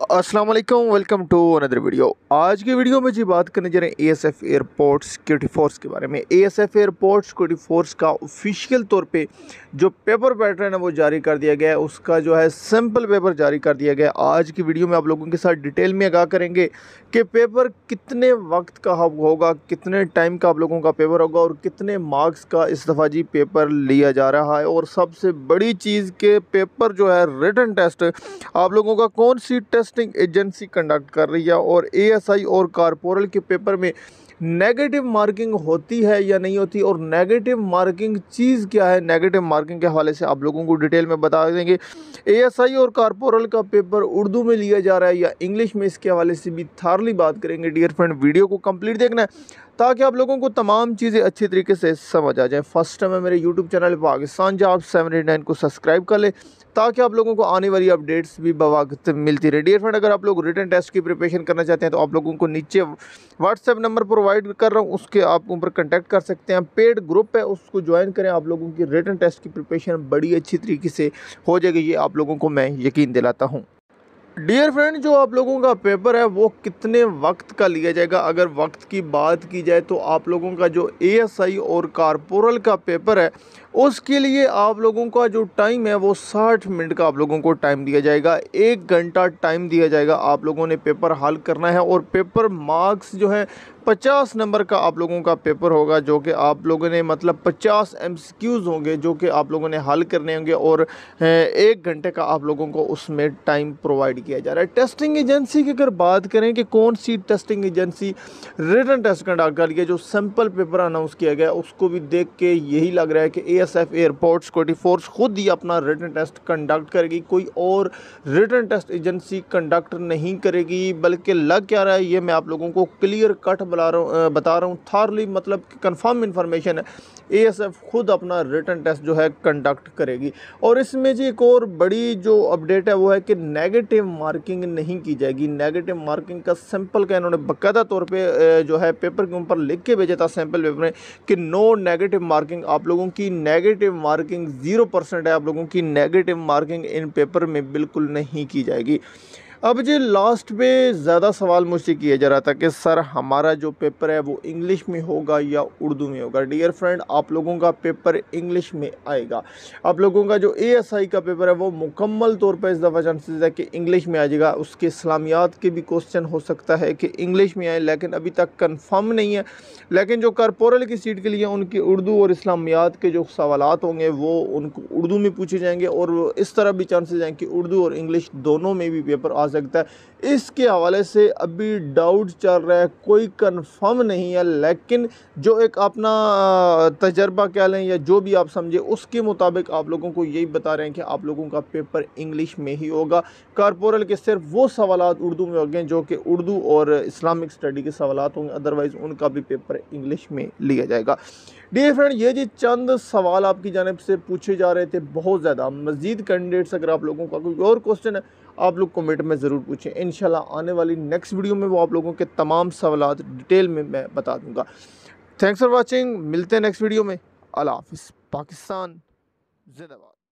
अस्सलाम वालेकुम, welcome to another video. आज की वीडियो में जी बात करने जा रहे हैं एएसएफ एयरपोर्ट सिक्योरिटी फोर्स के बारे में। एएसएफ एयरपोर्ट सिक्योरिटी फोर्स का ऑफिशियल तौर पे जो पेपर पैटर्न है वो जारी कर दिया गया है, उसका जो है सैम्पल पेपर जारी कर दिया गया है। आज की वीडियो में आप लोगों के साथ डिटेल में आगाह करेंगे कि पेपर कितने वक्त का होगा, कितने टाइम का आप लोगों का पेपर होगा और कितने मार्क्स का इस दफ़ा जी पेपर लिया जा रहा है। और सबसे बड़ी चीज़ के पेपर जो है रिटन टेस्ट आप लोगों का कौन सी टेस्टिंग एजेंसी कंडक्ट कर रही है और एएसआई और कारपोरल के पेपर में नेगेटिव मार्किंग होती है या नहीं होती, और नेगेटिव मार्किंग चीज़ क्या है, नेगेटिव मार्किंग के हवाले से आप लोगों को डिटेल में बता देंगे। एएसआई और कारपोरल का पेपर उर्दू में लिया जा रहा है या इंग्लिश में, इसके हवाले से भी थारली बात करेंगे। डियर फ्रेंड, वीडियो को कंप्लीट देखना है ताकि आप लोगों को तमाम चीज़ें अच्छी तरीके से समझ आ जाए। फर्स्ट टाइम है मेरे यूट्यूब चैनल पाकिस्तान जॉब 789 को सब्सक्राइब कर ले ताकि आप लोगों को आने वाली अपडेट्स भी बवक्त मिलती रहे। डियर फ्रेंड, अगर आप लोग रिटन टेस्ट की प्रिपरेशन करना चाहते हैं तो आप लोगों को नीचे व्हाट्सएप नंबर प्रोवाइड कर रहा हूँ, उसके आप ऊपर कांटेक्ट कर सकते हैं। पेड ग्रुप है, उसको ज्वाइन करें। आप लोगों की रिटन टेस्ट की प्रिपरेशन बड़ी अच्छी तरीके से हो जाएगी, ये आप लोगों को मैं यकीन दिलाता हूँ। डियर फ्रेंड, जो आप लोगों का पेपर है वो कितने वक्त का लिया जाएगा, अगर वक्त की बात की जाए तो आप लोगों का जो एएसआई और कारपोरल का पेपर है उसके लिए आप लोगों का जो टाइम है वो 60 मिनट का आप लोगों को टाइम दिया जाएगा। 1 घंटा टाइम दिया जाएगा, आप लोगों ने पेपर हल करना है। और पेपर मार्क्स जो है 50 नंबर का आप लोगों का पेपर होगा, जो कि आप लोगों ने मतलब 50 एमसीक्यूज़ होंगे जो कि आप लोगों ने हल करने होंगे, और 1 घंटे का आप लोगों को उसमें टाइम प्रोवाइड किया जा रहा है। टेस्टिंग एजेंसी की अगर बात करें कि कौन सी testing agency written test conduct कर रही है, जो सैम्पल पेपर अनाउंस किया गया उसको भी देख के यही लग रहा है कि एएसएफ एयरपोर्ट सिक्योरिटी फोर्स खुद ही अपना रिटन टेस्ट कंडक्ट करेगी, कोई और रिटन टेस्ट एजेंसी कंडक्ट नहीं करेगी। बल्कि लग क्या रहा है ये मैं आप लोगों को क्लियर कट बता रहा हूँ, थारली मतलब कंफर्म इन्फॉर्मेशन है। एएसएफ खुद अपना रिटन टेस्ट जो है कंडक्ट करेगी। और इसमें जी एक और बड़ी जो अपडेट है वो है कि नेगेटिव मार्किंग नहीं की जाएगी। नेगेटिव मार्किंग का सैंपल का इन्होंने बाकायदा तौर पे जो है पेपर के ऊपर लिख के भेजा था सैंपल पेपर में कि नो नेगेटिव मार्किंग। आप लोगों की नेगेटिव मार्किंग 0% है, आप लोगों की नेगेटिव मार्किंग इन पेपर में बिल्कुल नहीं की जाएगी। अब जी लास्ट पे ज़्यादा सवाल मुझसे किया जा रहा था कि सर हमारा जो पेपर है वो इंग्लिश में होगा या उर्दू में होगा। डियर फ्रेंड, आप लोगों का पेपर इंग्लिश में आएगा। आप लोगों का जो एएसआई का पेपर है वो मुकम्मल तौर पर इस दफ़ा चांसेस है कि इंग्लिश में आ जाएगा। उसके इस्लामियात के भी क्वेश्चन हो सकता है कि इंग्लिश में आए, लेकिन अभी तक कन्फर्म नहीं है। लेकिन जो कारपोरल की सीट के लिए उनकी उर्दू और इस्लामियात के जो सवालात होंगे वो उनको उर्दू में पूछे जाएंगे, और इस तरह भी चांसेस हैं कि उर्दू और इंग्लिश दोनों में भी पेपर आ सकता है। इसके हवाले से अभी डाउट चल रहा है, कोई कंफर्म नहीं है। लेकिन जो एक अपना तजर्बा कह लें या जो भी आप समझे, उसके मुताबिक आप लोगों को यही बता रहे हैं कि आप लोगों का पेपर इंग्लिश में ही होगा। कारपोरल के सिर्फ वो सवालात उर्दू में होंगे जो कि उर्दू और इस्लामिक स्टडी के सवालात होंगे, अदरवाइज़ उनका भी पेपर इंग्लिश में लिया जाएगा। डियर फ्रेंड, ये जी चंद सवाल आपकी जानिब से पूछे जा रहे थे, बहुत ज़्यादा। मज़ीद कैंडिडेट्स अगर आप लोगों का कोई और क्वेश्चन है आप लोग कमेंट में ज़रूर पूछें। इंशाल्लाह आने वाली नेक्स्ट वीडियो में वो आप लोगों के तमाम सवालात डिटेल में मैं बता दूंगा। थैंक्स फॉर वाचिंग, मिलते हैं नेक्स्ट वीडियो में। अल्लाह हाफिज़। पाकिस्तान जिंदाबाद।